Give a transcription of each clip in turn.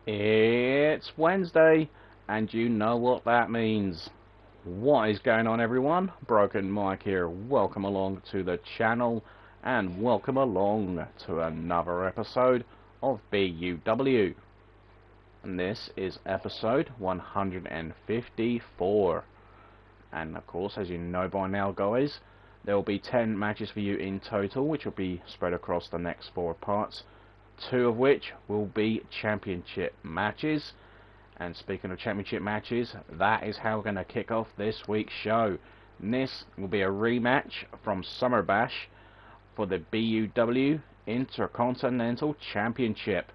It's Wednesday, and you know what that means. What is going on, everyone? Broken Mike here. Welcome along to the channel, and welcome along to another episode of BUW. And this is episode 154. And of course, as you know by now, guys, there will be 10 matches for you in total, which will be spread across the next 4 parts. 2 of which will be championship matches. And speaking of championship matches, that is how we're going to kick off this week's show. And this will be a rematch from Summer Bash for the BUW Intercontinental Championship.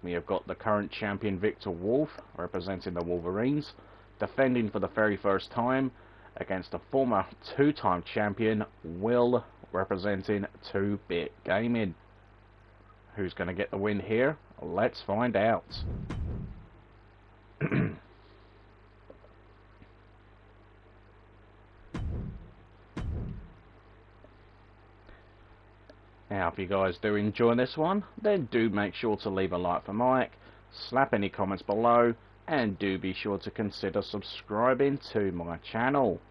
We have got the current champion Victor Wolf representing the Wolverines, defending for the very first time against the former 2-time champion Will, representing 2-Bit Gaming. Who's going to get the win here? Let's find out. Now, if you guys do enjoy this one, then do make sure to leave a like for Mike, slap any comments below, and do be sure to consider subscribing to my channel.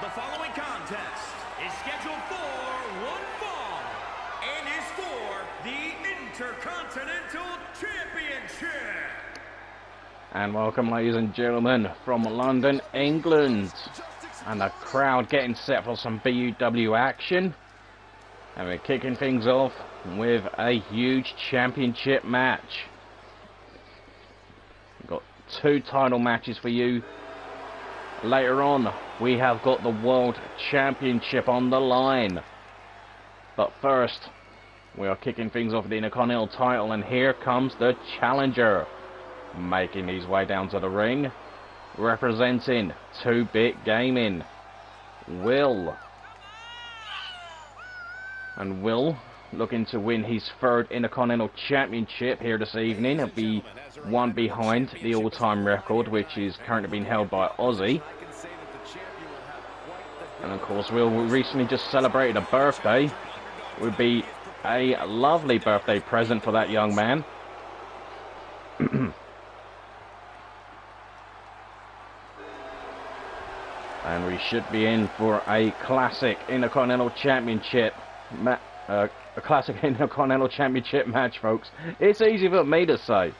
The following contest is scheduled for one fall and is for the Intercontinental Championship. And welcome, ladies and gentlemen, from London, England. And the crowd getting set for some BUW action. And we're kicking things off with a huge championship match. We've got 2 title matches for you. Later on, we have got the World Championship on the line. But first, we are kicking things off with the Intercontinental title, and here comes the challenger, making his way down to the ring, representing 2-Bit Gaming, Will. And Will, looking to win his 3rd Intercontinental Championship here this evening. He'll be one behind the all-time record, which is currently being held by Ozzy. And of course, Will recently just celebrated a birthday. Would be a lovely birthday present for that young man. And we should be in for a classic Intercontinental Championship a classic Intercontinental Championship match, folks. It's easy for me to say.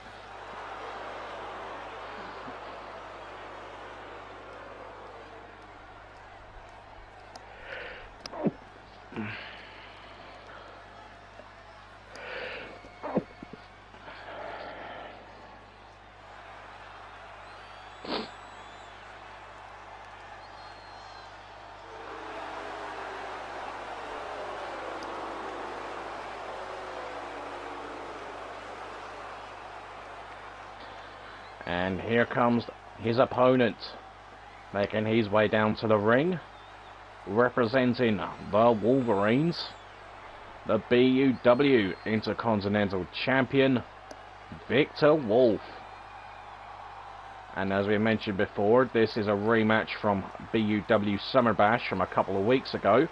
And here comes his opponent, making his way down to the ring, representing the Wolverines, the BUW Intercontinental Champion, Victor Wolf. And as we mentioned before, this is a rematch from BUW Summer Bash from a couple of weeks ago.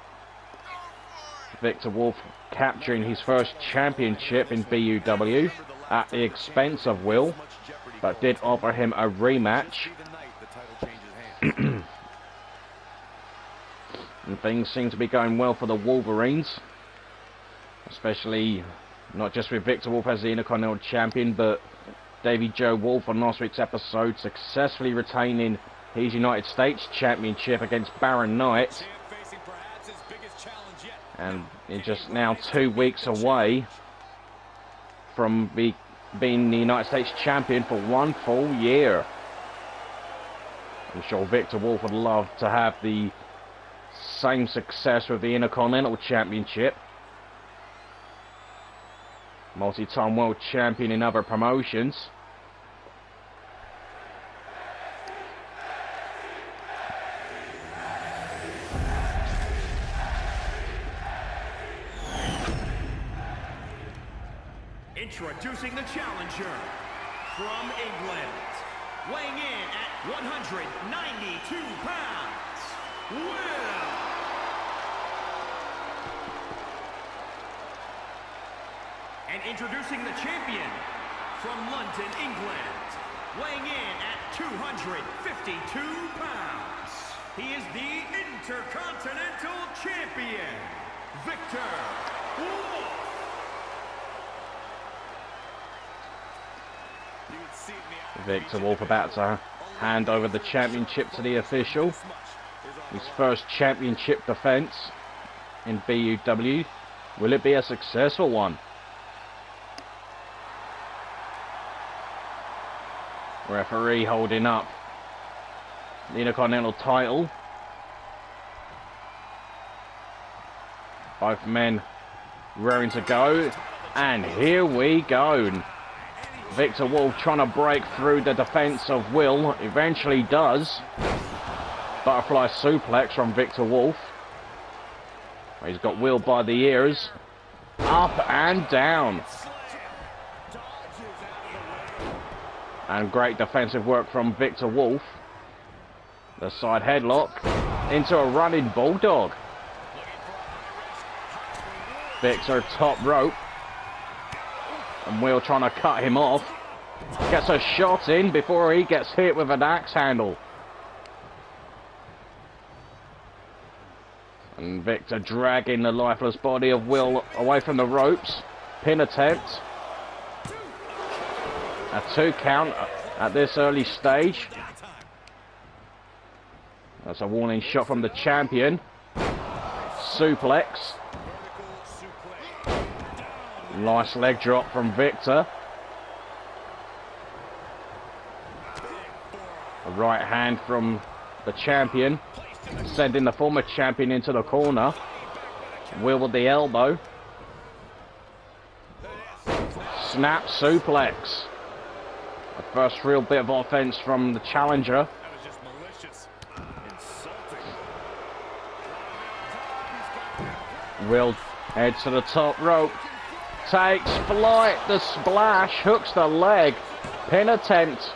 Victor Wolf capturing his first championship in BUW at the expense of Will, but did offer him a rematch. And things seem to be going well for the Wolverines, especially not just with Victor Wolf as the Intercontinental Champion, but Davy Joe Wolf on last week's episode successfully retaining his United States Championship against Baron Knight. And it's just now 2 weeks away from been the United States champion for 1 full year. I'm sure Victor Wolf would love to have the same success with the Intercontinental Championship. Multi-time world champion in other promotions. Introducing the challenger from England, weighing in at 192 pounds, Will. And introducing the champion from London, England, weighing in at 252 pounds. He is the Intercontinental Champion, Victor Wolf. Victor Wolf about to hand over the championship to the official. His first championship defense in BUW. Will it be a successful one? Referee holding up the Intercontinental title. Both men raring to go. And here we go. Victor Wolf trying to break through the defense of Will. Eventually does. Butterfly suplex from Victor Wolf. He's got Will by the ears. Up and down. And great defensive work from Victor Wolf. The side headlock into a running bulldog. Victor top rope. And Will trying to cut him off. Gets a shot in before he gets hit with an axe handle. And Victor dragging the lifeless body of Will away from the ropes. Pin attempt. A 2 count at this early stage. That's a warning shot from the champion. Suplex. Nice leg drop from Victor. A right hand from the champion, sending the former champion into the corner. Will with the elbow. Snap suplex. The first real bit of offense from the challenger. Will heads to the top rope. Takes flight, the splash, hooks the leg, pin attempt.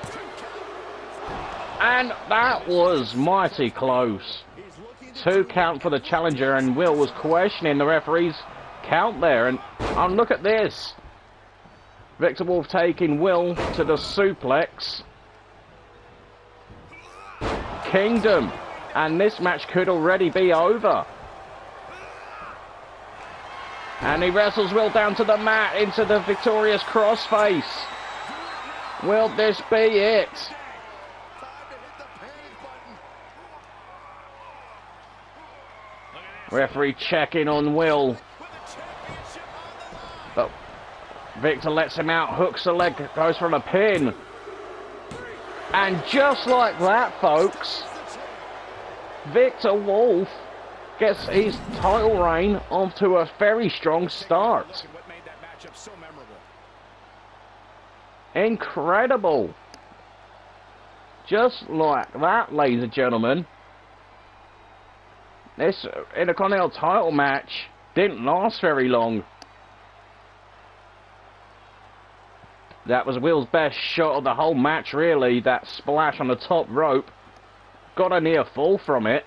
And that was mighty close. 2 count for the challenger, and Will was questioning the referee's count there. And oh, look at this. Victor Wolf taking Will to the suplex. Kingdom. And this match could already be over. And he wrestles Will down to the mat into the victorious crossface. Will this be it? Referee checking on Will. But Victor lets him out, hooks the leg, goes for the pin. And just like that, folks, Victor Wolf gets his title reign off to a very strong start. Incredible. Just like that, ladies and gentlemen. This Intercontinental title match didn't last very long. That was Will's best shot of the whole match, really. That splash on the top rope. Got a near fall from it.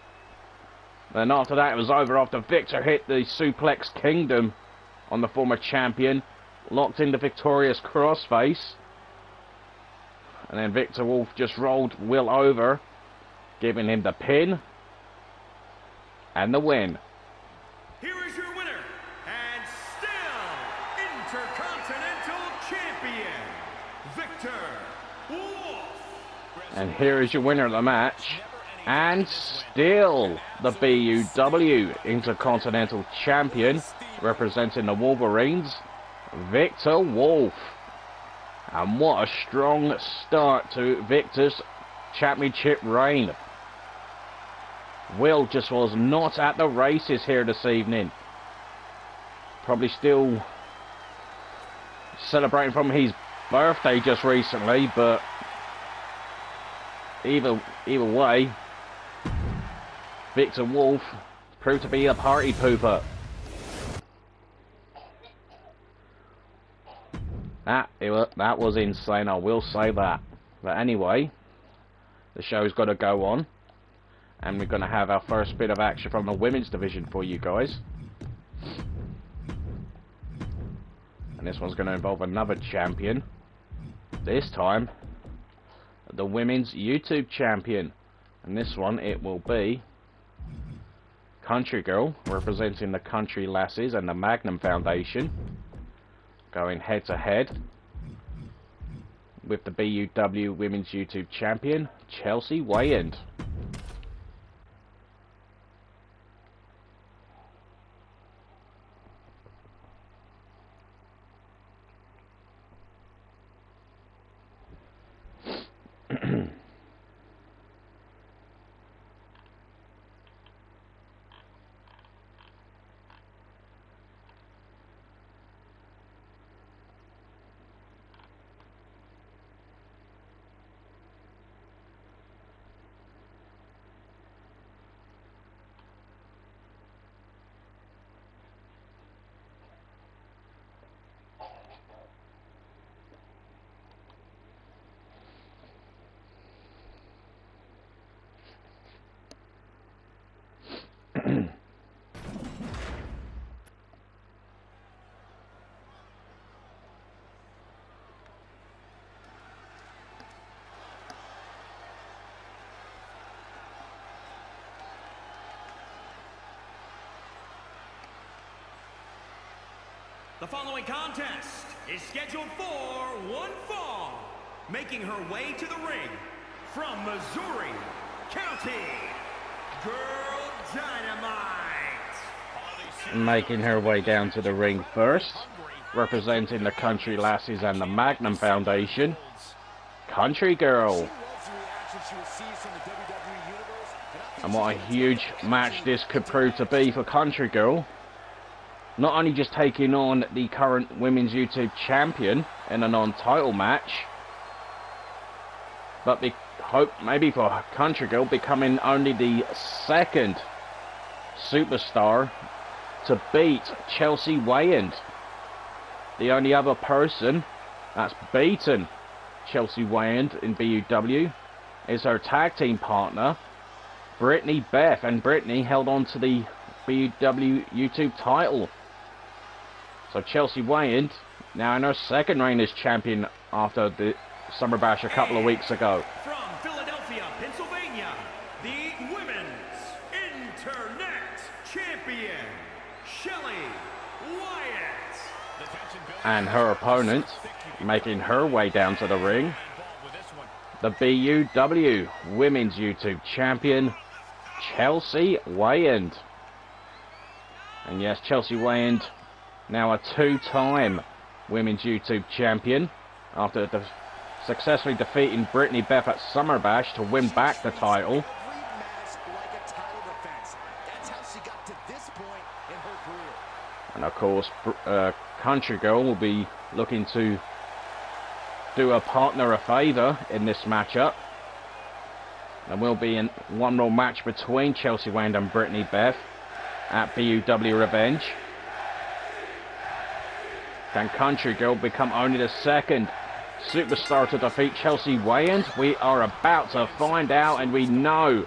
Then after that it was over after Victor hit the suplex kingdom on the former champion. Locked in the victorious crossface. And then Victor Wolf just rolled Will over, giving him the pin and the win. Here is your winner, and still Intercontinental Champion, Victor Wolf. And here is your winner of the match, and still the BUW Intercontinental Champion, representing the Wolverines, Victor Wolf. And what a strong start to Victor's championship reign. Will just was not at the races here this evening. Probably still celebrating from his birthday just recently, but either way, Victor Wolf proved to be a party pooper. That was insane, I will say that. But anyway, the show's got to go on, and we're going to have our first bit of action from the women's division for you guys. And this one's going to involve another champion. This time, the women's YouTube champion. And this one, it will be Country Girl, representing the Country Lassies and the Magnum Foundation, going head to head with the BUW Women's YouTube Champion, Chelsea Wayand. The following contest is scheduled for one fall. Making her way to the ring from Missouri County, Girl Dynamite. Making her way down to the ring first, representing the Country Lassies and the Magnum Foundation, Country Girl. And what a huge match this could prove to be for Country Girl. Not only just taking on the current Women's YouTube Champion in a non-title match, but maybe for Country Girl becoming only the second superstar to beat Chelsea Wayand. The only other person that's beaten Chelsea Wayand in BUW is her tag team partner, Brittany Beth, and Brittany held on to the BUW YouTube title. So Chelsea Wayand now in her second reign as champion after the Summer Bash a couple of weeks ago. From Philadelphia, Pennsylvania, the Women's Internet Champion, Shelly Wyatt. And her opponent, making her way down to the ring, the BUW Women's YouTube Champion, Chelsea Wayand. And yes, Chelsea Wayand, now a two-time Women's YouTube Champion, after successfully defeating Brittany Beth at Summer Bash to win back the title. And of course, Country Girl will be looking to do her partner a favour in this matchup. There will be one more match between Chelsea Wayand and Brittany Beth at BUW Revenge. Can Country Girl become only the second superstar to defeat Chelsea Wayand? We are about to find out, and we know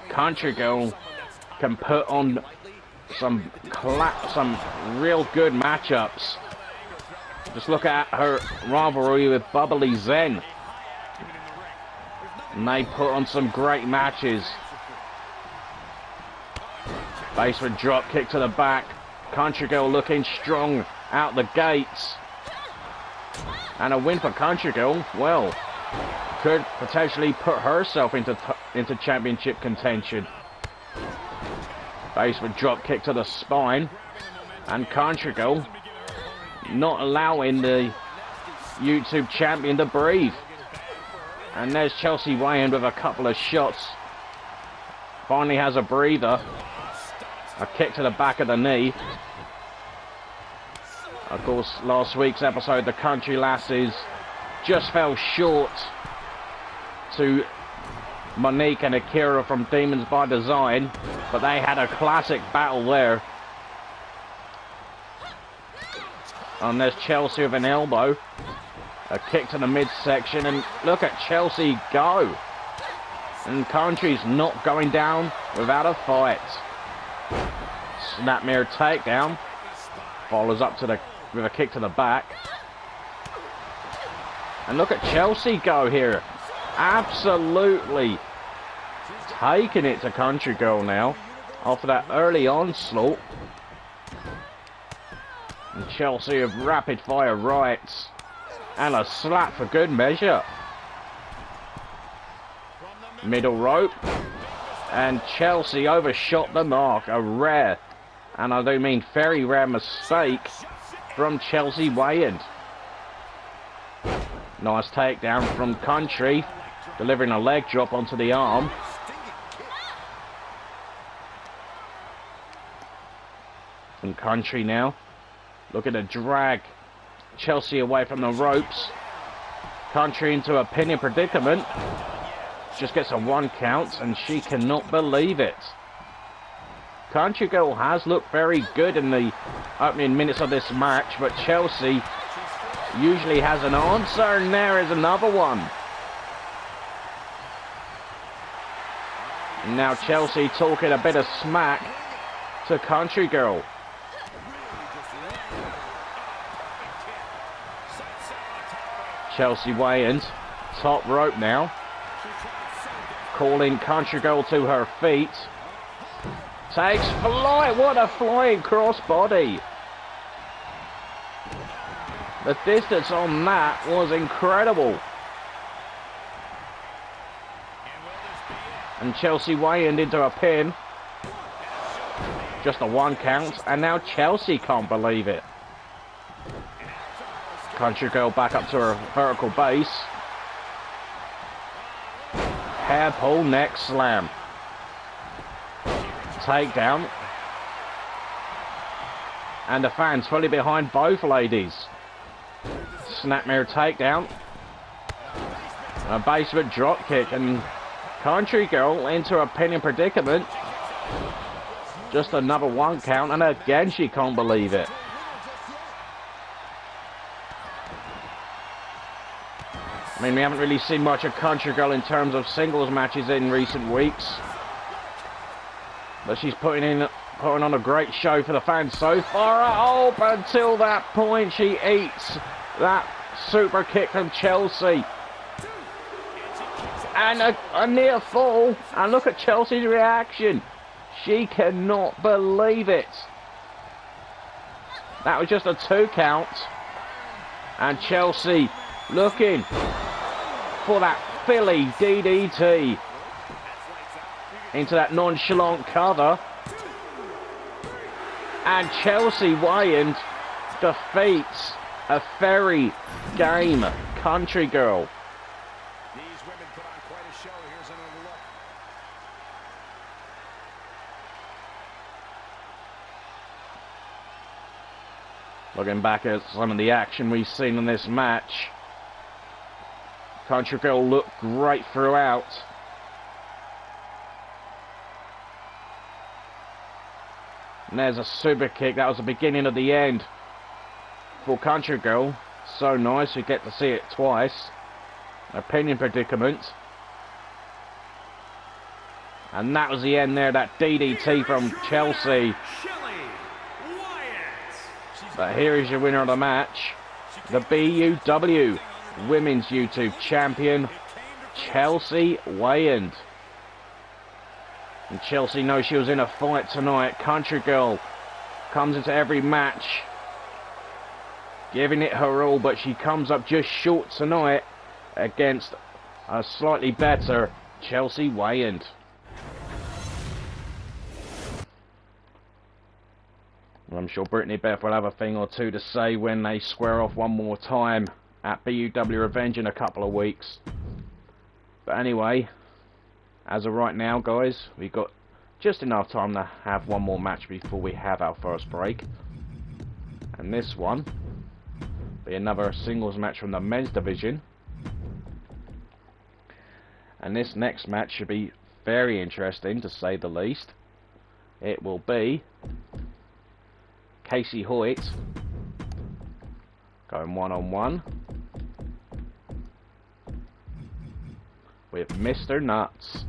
Country Girl can put on some real good matchups. Just look at her rivalry with Bubbly Zen. And they put on some great matches. Basement drop kick to the back. Country Girl looking strong out the gates. And a win for Country Girl, well, could potentially put herself into championship contention. Basement drop kick to the spine. And Country Girl not allowing the YouTube champion to breathe. And there's Chelsea Wayand with a couple of shots. Finally has a breather. A kick to the back of the knee. Of course, last week's episode, the Country Lasses just fell short to Monique and Akira from Demons by Design, but they had a classic battle there. And there's Chelsea with an elbow. A kick to the midsection, and look at Chelsea go. And Country's not going down without a fight. Snapmare takedown. Follows up to with a kick to the back. And look at Chelsea go here. Absolutely taking it to Country Girl now. After that early onslaught. And Chelsea with rapid fire rights. And a slap for good measure. Middle rope. And Chelsea overshot the mark. A rare, and I do mean very rare, mistake from Chelsea Wayand. Nice takedown from Country. Delivering a leg drop onto the arm. And Country now. Look at the drag. Chelsea away from the ropes. Country into a pinning predicament. Just gets a 1 count, and she cannot believe it. Country Girl has looked very good in the opening minutes of this match, but Chelsea usually has an answer, and there is another one. And now Chelsea talking a bit of smack to Country Girl. Chelsea Wayand, top rope now. Calling Country Girl to her feet. Takes flight. What a flying crossbody. The distance on that was incredible. And Chelsea Wayand into a pin. Just a 1 count. And now Chelsea can't believe it. Country Girl back up to her vertical base. Hair pull, neck slam. Takedown. And the fans fully behind both ladies. Snapmare takedown. A basement drop kick, and Country Girl into a pinning predicament. Just another 1 count, and again she can't believe it. I mean, we haven't really seen much of Country Girl in terms of singles matches in recent weeks. But she's putting on a great show for the fans so far. Up until that point, she eats that super kick from Chelsea. And a near fall. And look at Chelsea's reaction. She cannot believe it. That was just a 2 count. And Chelsea looking for that Philly DDT into that nonchalant cover. And Chelsea Wayand defeats a very game Country Girl. These women put on quite a show. Here's another look. Looking back at some of the action we've seen in this match, Country Girl looked great throughout. And there's a super kick. That was the beginning of the end for Country Girl. So nice, we get to see it twice. A pinning predicament. And that was the end there, that DDT from Chelsea. But here is your winner of the match, the BUW Women's YouTube Champion, Chelsea Wayand. And Chelsea knows she was in a fight tonight. Country Girl comes into every match giving it her all, but she comes up just short tonight against a slightly better Chelsea Wayand. I'm sure Brittany Beth will have a thing or two to say when they square off one more time at BUW Revenge in a couple of weeks. But anyway, as of right now, guys, we've got just enough time to have one more match before we have our first break. And this one be another singles match from the men's division. And this next match should be very interesting, to say the least. It will be Casey Hoyt going one-on-one with Mr. Nuts.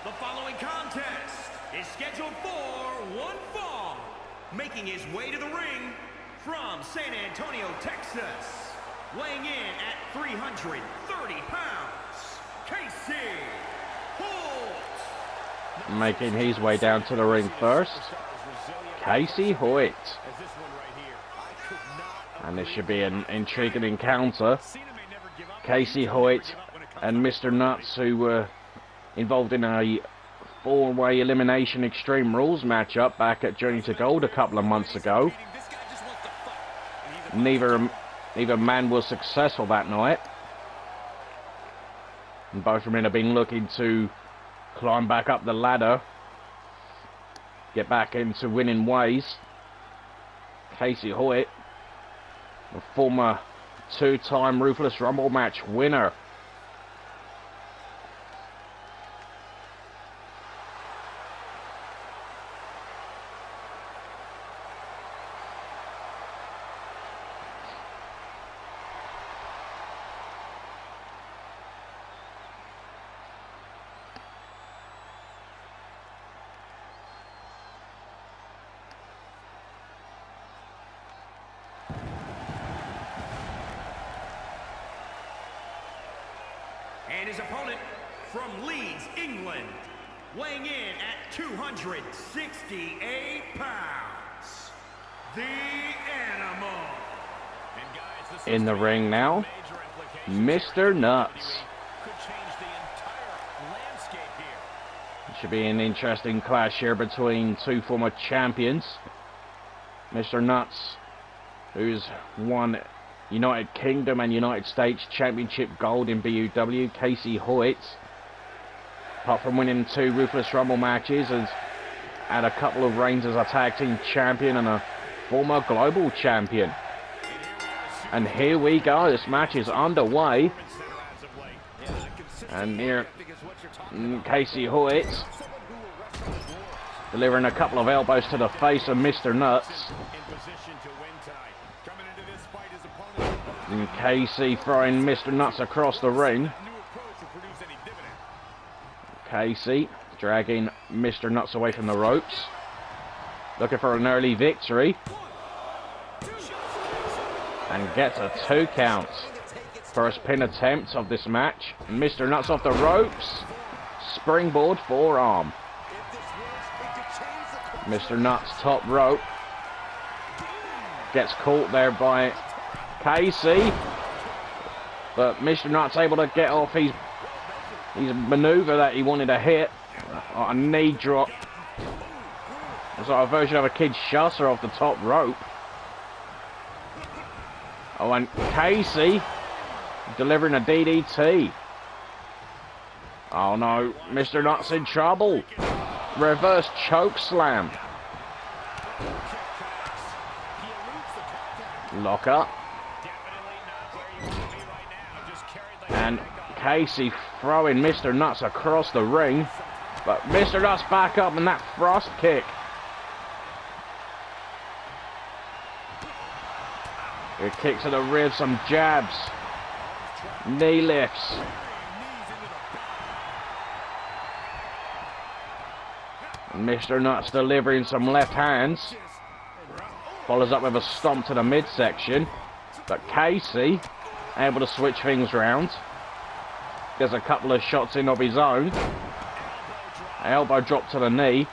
The following contest is scheduled for one fall. Making his way to the ring from San Antonio, Texas. Weighing in at 330 pounds, Casey Hoyt. Making his way down to the ring first, Casey Hoyt. And this should be an intriguing encounter. Casey Hoyt and Mr. Nuts, who were involved in a four-way elimination Extreme Rules matchup back at Journey to Gold a couple of months ago. Neither man was successful that night, and both of them have been looking to climb back up the ladder, get back into winning ways. Casey Hoyt, a former two-time Ruthless Rumble match winner. And his opponent from Leeds, England, weighing in at 268 pounds, the Animal. And guys, this In the ring now, Mr. Nuts. could change the entire landscape here. It should be an interesting clash here between two former champions. Mr. Nuts, who's won United Kingdom and United States Championship Gold in BUW. Casey Hoyt, apart from winning 2 Ruthless Rumble matches, has had a couple of reigns as a tag team champion and a former global champion. And here we go, this match is underway. And here, Casey Hoyt delivering a couple of elbows to the face of Mr. Nuts. And Casey throwing Mr. Nuts across the ring. Casey dragging Mr. Nuts away from the ropes, looking for an early victory, and gets a 2 count. First pin attempt of this match. Mr. Nuts off the ropes, springboard forearm. Mr. Nuts top rope, gets caught there by Casey, but Mr. Nuts able to get off his maneuver that he wanted to hit. A knee drop. It's like a version of a kid's shusser off the top rope. Oh, and Casey delivering a DDT. Oh no, Mr. Nuts in trouble. Reverse choke slam. Lock up. And Casey throwing Mr. Nuts across the ring. But Mr. Nuts back up and that frost kick. Good kick to the ribs, some jabs. Knee lifts. Mr. Nuts delivering some left hands. Follows up with a stomp to the midsection. But Casey able to switch things round. There's a couple of shots in of his own. Elbow drop to the knee.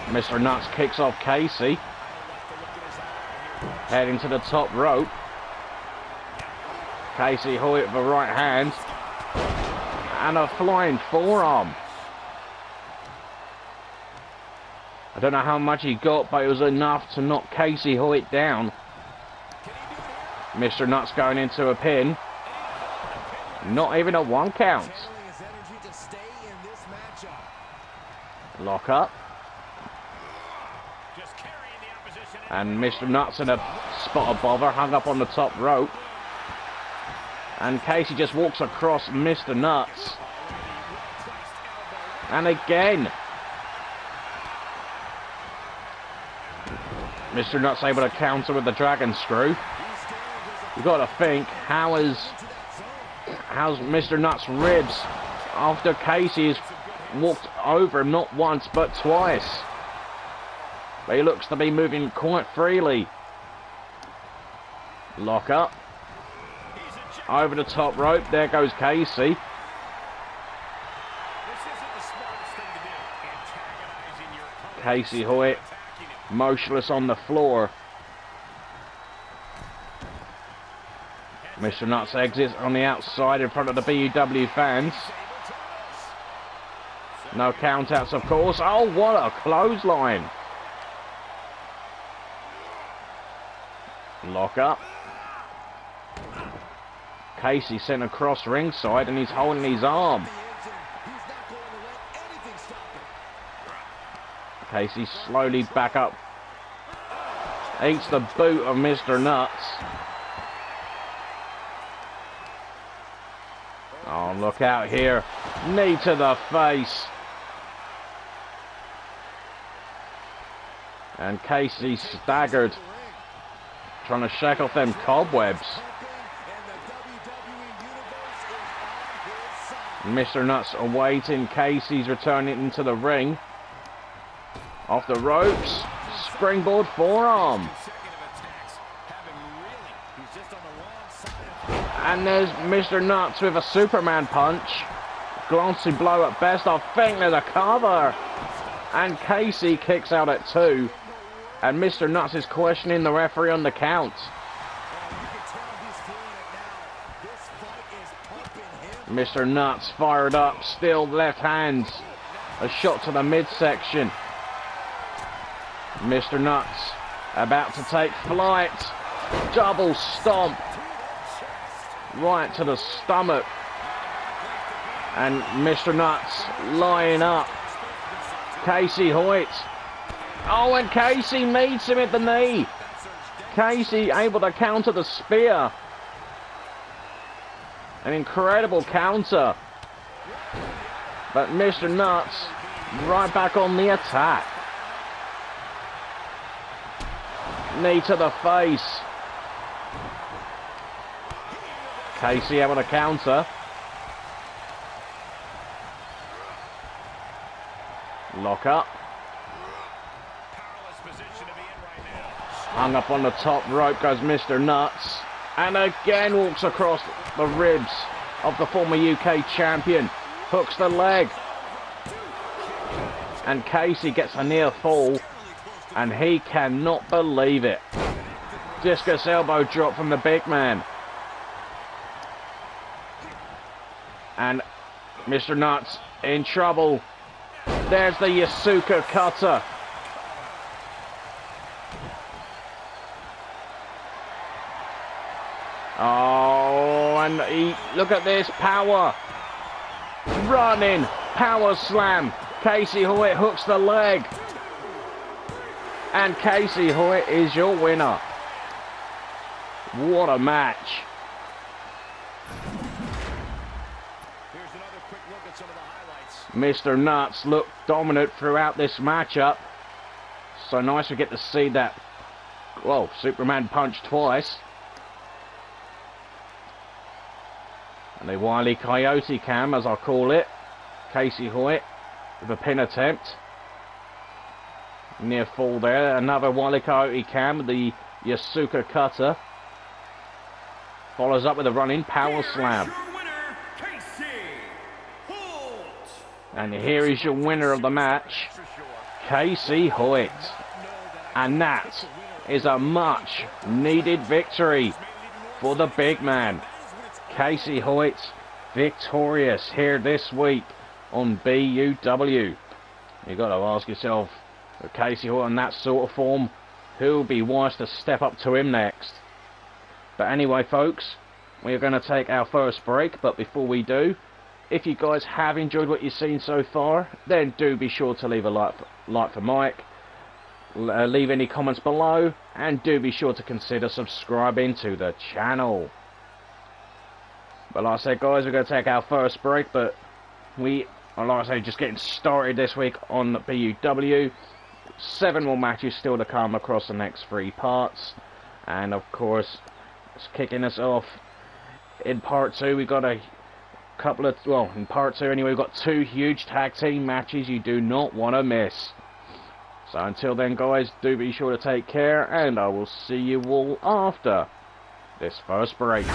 Mr. Nuts kicks off Casey. Heading to the top rope. Casey Hoyt with a right hand. And a flying forearm. I don't know how much he got, but it was enough to knock Casey Hoyt down. Mr. Nuts going into a pin. Not even a 1 count. Lock up. And Mr. Nuts in a spot of bother, hung up on the top rope. And Casey just walks across Mr. Nuts. And again. Mr. Nuts able to counter with the dragon screw. You've got to think, how's Mr. Nuts' ribs after Casey's walked over him not once but twice. But he looks to be moving quite freely. Lock up. Over the top rope. There goes Casey. Casey Hoyt motionless on the floor. Mr. Nuts exits on the outside in front of the BUW fans. No countouts, of course. Oh, what a clothesline. Lock up. Casey sent across ringside and he's holding his arm. Casey slowly back up. Eats the boot of Mr. Nuts. Oh, look out here. Knee to the face. And Casey staggered. Trying to shake off them cobwebs. Mr. Nuts awaiting Casey's returning into the ring. Off the ropes. Springboard forearm. And there's Mr. Nuts with a Superman punch. Glancing blow at best. I think there's a cover. And Casey kicks out at 2. And Mr. Nuts is questioning the referee on the count. Mr. Nuts fired up, still left hands. A shot to the midsection. Mr. Nuts about to take flight. Double stomp. Right to the stomach. And Mr. Nuts lying up. Casey Hoyt. Oh, and Casey meets him at the knee. Casey able to counter the spear. An incredible counter. But Mr. Nuts right back on the attack. Knee to the face. Casey able to counter. Lock up. Hung up on the top rope goes Mr. Nuts. And again walks across the ribs of the former UK champion. Hooks the leg. And Casey gets a near fall. And he cannot believe it. Discus elbow drop from the big man. And Mr. Nuts in trouble. There's the Yasuka cutter. Oh, and look at this power. Running power slam. Casey Hoyt hooks the leg. And Casey Hoyt is your winner. What a match. Here's another quick look at some of the highlights. Mr. Nuts looked dominant throughout this matchup. So nice we get to see that, well, Superman punch twice. And the Wile E. Coyote cam, as I call it. Casey Hoyt with a pin attempt. Near fall there. Another Wile E. Coyote cam, the Yasuka cutter. Follows up with a running power slam. And here is your winner of the match, Casey Hoyt. And that is a much needed victory for the big man. Casey Hoyt victorious here this week on BUW. You've got to ask yourself, with Casey Hoyt in that sort of form, who will be wise to step up to him next? But anyway, folks, we're going to take our first break. But before we do, if you guys have enjoyed what you've seen so far, then do be sure to leave a like for Mike. Leave any comments below, and do be sure to consider subscribing to the channel. But like I said, guys, we're going to take our first break, but we are, like I say, just getting started this week on BUW. 7 more matches still to come across the next 3 parts. And of course, it's kicking us off in part 2. We've got a couple of, well, in part 2 anyway, we've got 2 huge tag team matches you do not want to miss. So until then, guys, do be sure to take care, and I will see you all after this first break.